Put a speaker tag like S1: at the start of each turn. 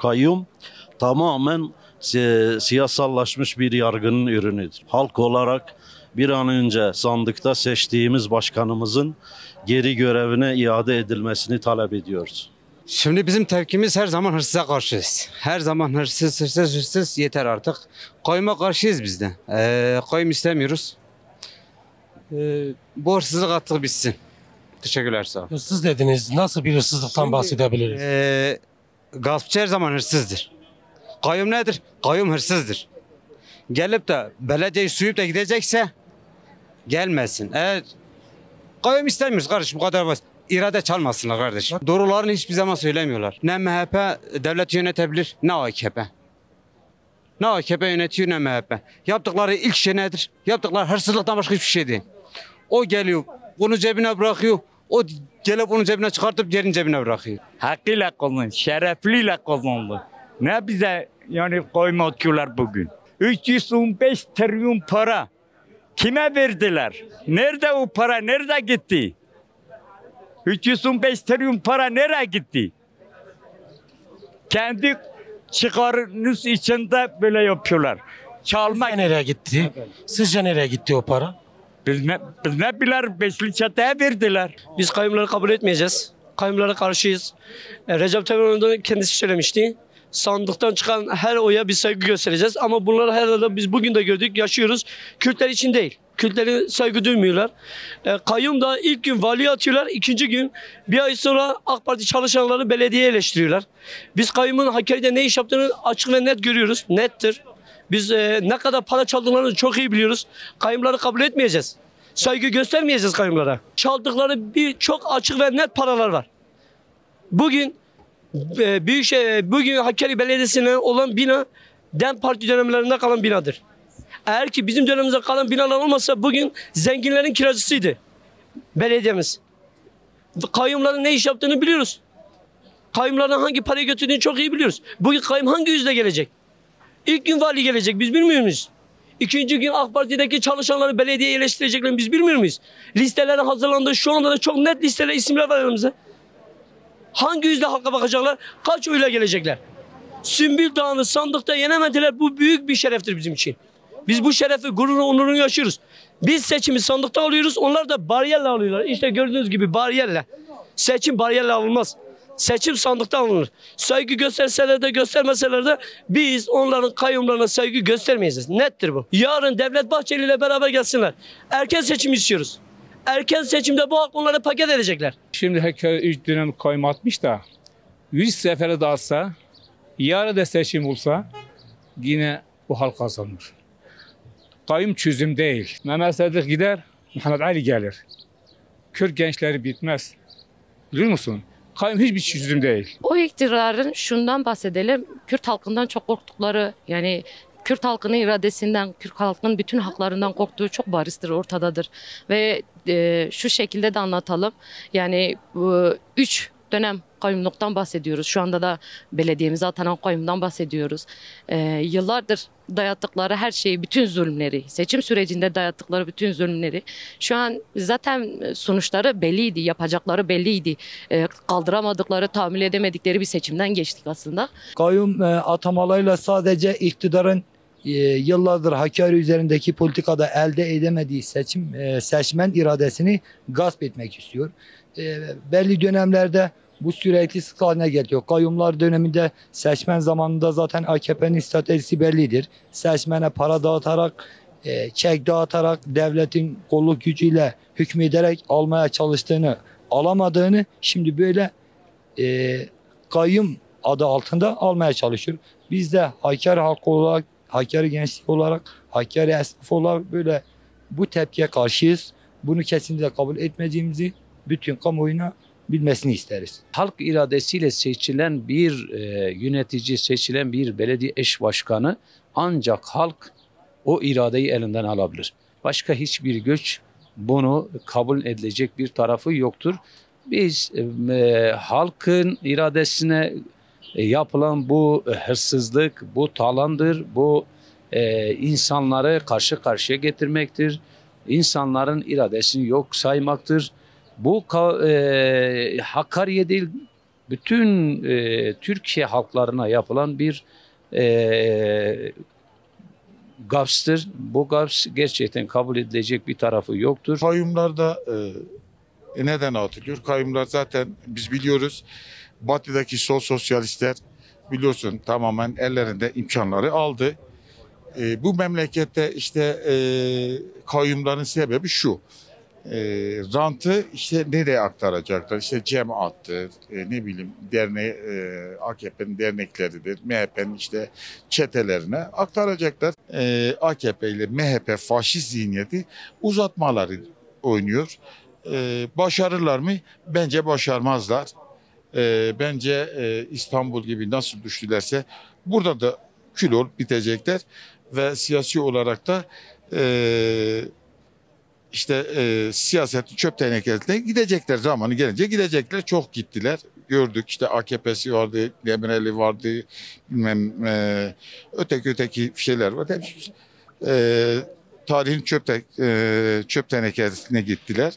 S1: kayyum tamamen siyasallaşmış bir yargının ürünüdür. Halk olarak bir an önce sandıkta seçtiğimiz başkanımızın geri görevine iade edilmesini talep ediyoruz.
S2: Şimdi bizim tepkimiz her zaman hırsıza karşıyız. Her zaman hırsız yeter artık. Kayyuma karşıyız biz de. Kayyum istemiyoruz. Bu hırsızlık artık bitsin. Teşekkürler, sağ olun.
S3: Hırsız dediniz. Nasıl bir hırsızlıktan bahsedebiliriz?
S2: Gaspçı her zaman hırsızdır. Kayyum nedir? Kayyum hırsızdır. Gelip de belediyeyi suyup da gidecekse gelmesin. Kayyum istemiyoruz kardeşim, bu kadar basit. İrade çalmasınlar kardeşim. Doğrularını hiçbir zaman söylemiyorlar. Ne MHP devlet yönetebilir, ne AKP. Ne AKP yönetiyor, ne MHP. Yaptıkları ilk şey nedir? Yaptıkları hırsızlıktan başka hiçbir şey değil. O geliyor, bunu cebine bırakıyor. O gelip onu cebine çıkartıp yerin cebine bırakıyor.
S4: Hakkıyla kazandı, şerefliyle kazandı. Ne bize yani koyma atıyorlar bugün. 315 trilyon para kime verdiler? Nerede o para? Nerede gitti? 315 trilyon para nereye gitti? Kendi çıkarınız içinde böyle yapıyorlar. Çalmak.
S3: Sizce nereye gitti? Sizce nereye gitti o para?
S4: Biz ne bilir beşli çeteye verdiler.
S5: Biz kayyumları kabul etmeyeceğiz. Kayyumlara karşıyız. Recep Tayyip Erdoğan kendisi söylemişti. Sandıktan çıkan her oya bir saygı göstereceğiz. Ama bunları herhalde biz bugün de gördük, yaşıyoruz. Kürtler için değil. Kürtlere saygı duymuyorlar. Kayyum da ilk gün valiye atıyorlar. İkinci gün bir ay sonra AK Parti çalışanları belediyeye eleştiriyorlar. Biz kayyumun Hakkari'de ne iş yaptığını açık ve net görüyoruz. Nettir. Biz ne kadar para çaldığını çok iyi biliyoruz. Kayyumları kabul etmeyeceğiz. Saygı göstermeyeceğiz kayyumlara. Çaldıkları çok açık ve net paralar var. Bugün bugün Hakkari Belediyesi'ne olan bina DEM Parti dönemlerinde kalan binadır. Eğer ki bizim dönemimizde kalan binalar olmasa bugün zenginlerin kiracısıydı belediyemiz. Kayyumların ne iş yaptığını biliyoruz. Kayyumların hangi parayı götürdüğünü çok iyi biliyoruz. Bugün kayyum hangi yüzle gelecek? İlk gün vali gelecek, biz bilmiyor muyuz? İkinci gün AK Parti'deki çalışanları belediyeye eleştireceklerini biz bilmiyor muyuz? Listeler hazırlandı, şu anda da çok net listeler, isimler var önümüzde. Hangi yüzle halka bakacaklar? Kaç oyla gelecekler? Sümbül Dağı'nı sandıkta yenemediler. Bu büyük bir şereftir bizim için. Biz bu şerefi, gururunu, onurunu yaşıyoruz. Biz seçimi sandıkta alıyoruz. Onlar da bariyerle alıyorlar. İşte gördüğünüz gibi bariyerle. Seçim bariyerle alınmaz. Seçim sandıkta alınır. Saygı gösterseler de göstermeseler de biz onların kayyumlarına saygı göstermeyeceğiz. Nettir bu. Yarın Devlet Bahçeli ile beraber gelsinler. Erken seçim istiyoruz. Erken seçimde bu halk onları paket edecekler.
S6: Şimdi herkes 3 dönem kayyum atmış da 100 sefere dağıtsa, yarın da seçim olsa yine bu halk kazanır. Kayyum çözüm değil. Mehmet Sadık gider, Muhammed Ali gelir. Kürt gençleri bitmez. Biliyor musun? Kayyum hiçbir çözüm değil.
S7: O iktidarın şundan bahsedelim. Kürt halkından çok korktukları, yani Kürt halkının iradesinden, Kürt halkının bütün haklarından korktuğu çok barizdir, ortadadır. Ve şu şekilde de anlatalım. Yani 3 dönem kayyumluktan bahsediyoruz. Şu anda da belediyemize atanan kayyumdan bahsediyoruz. Yıllardır dayattıkları her şeyi, bütün zulümleri, seçim sürecinde dayattıkları bütün zulümleri şu an zaten sonuçları belliydi, yapacakları belliydi. Kaldıramadıkları, tahammül edemedikleri bir seçimden geçtik aslında.
S8: Kayyum atamalarıyla sadece iktidarın yıllardır Hakkari üzerindeki politikada elde edemediği seçmen iradesini gasp etmek istiyor. Belli dönemlerde bu sürekli sık haline geliyor. Kayyumlar döneminde seçmen zamanında zaten AKP'nin stratejisi bellidir. Seçmene para dağıtarak, çek dağıtarak, devletin kolluk gücüyle hükmederek almaya çalıştığını, alamadığını şimdi böyle kayyum adı altında almaya çalışıyor. Biz de Hakkari halkı olarak, Hakkari gençlik olarak, Hakkari esnafı olarak böyle bu tepkiye karşıyız. Bunu kesinlikle kabul etmeyeceğimizi bütün kamuoyuna bilmesini isteriz.
S9: Halk iradesiyle seçilen bir yönetici, seçilen bir belediye eş başkanı ancak halk o iradeyi elinden alabilir. Başka hiçbir güç bunu kabul edilecek bir tarafı yoktur. Biz halkın iradesine yapılan bu hırsızlık, bu talandır, bu insanları karşı karşıya getirmektir. İnsanların iradesini yok saymaktır. Bu Hakkari'ye değil, bütün Türkiye halklarına yapılan bir gapstır. Bu gaps gerçekten kabul edilecek bir tarafı yoktur.
S10: Kayyumlar da neden atılıyor? Kayyumlar zaten biz biliyoruz. Batı'daki sol sosyalistler biliyorsun tamamen ellerinde imkanları aldı. Bu memlekette işte kayyumların sebebi şu. Rantı işte nereye aktaracaklar? İşte cemaattır, ne bileyim AKP'nin dernekleridir, MHP'nin işte çetelerine aktaracaklar. AKP ile MHP faşist zihniyeti uzatmaları oynuyor. Başarırlar mı? Bence başarmazlar. Bence İstanbul gibi nasıl düştülerse burada da kül olup bitecekler ve siyasi olarak da siyasetin çöp tenekesine gidecekler, zamanı gelince gidecekler. Çok gittiler. Gördük işte AKP'si vardı, Demireli vardı, bilmem öteki şeyler var. Hep tarihin çöp tenekesine gittiler.